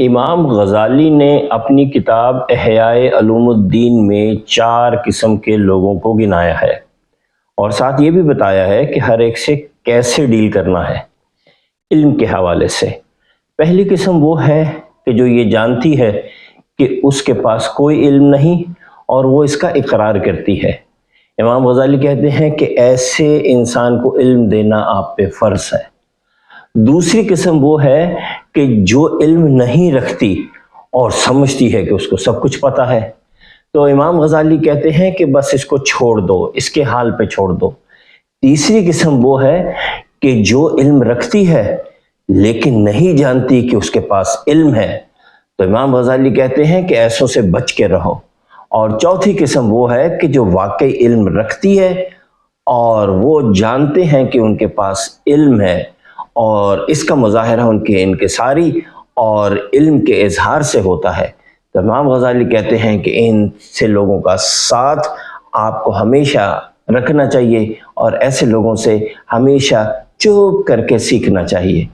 امام غزالی نے اپنی کتاب احیاء علوم الدین میں 4 قسم کے لوگوں کو گنایا ہے اور ساتھ یہ بھی بتایا ہے کہ ہر ایک سے کیسے ڈیل کرنا ہے علم کے حوالے سے۔ پہلی قسم وہ ہے کہ جو یہ جانتی ہے کہ اس کے پاس کوئی علم نہیں اور وہ اس کا اقرار کرتی ہے۔ امام غزالی کہتے ہیں کہ ایسے انسان کو علم دینا آپ پہ فرض ہے۔ دوسری قسم وہ ہے کہ جو علم نہیں رکھتی اور سمجھتی ہے کہ اس کو سب کچھ پتہ ہے، تو امام غزالی کہتے ہیں کہ بس اس کو چھوڑ دو، اس کے حال پہ چھوڑ دو۔ تیسری قسم وہ ہے کہ جو علم رکھتی ہے لیکن نہیں جانتی کہ اس کے پاس علم ہے، تو امام غزالی کہتے ہیں کہ ایسوں سے بچ کے رہو۔ اور چوتھی قسم وہ ہے کہ جو واقعی علم رکھتی ہے اور وہ جانتے ہیں کہ ان کے پاس علم ہے اور اس کا مظاہرہ ان کے انکساری اور علم کے اظہار سے ہوتا ہے، تو امام غزالی کہتے ہیں کہ ان سے لوگوں کا ساتھ آپ کو ہمیشہ رکھنا چاہیے اور ایسے لوگوں سے ہمیشہ چپ کر کے سیکھنا چاہیے۔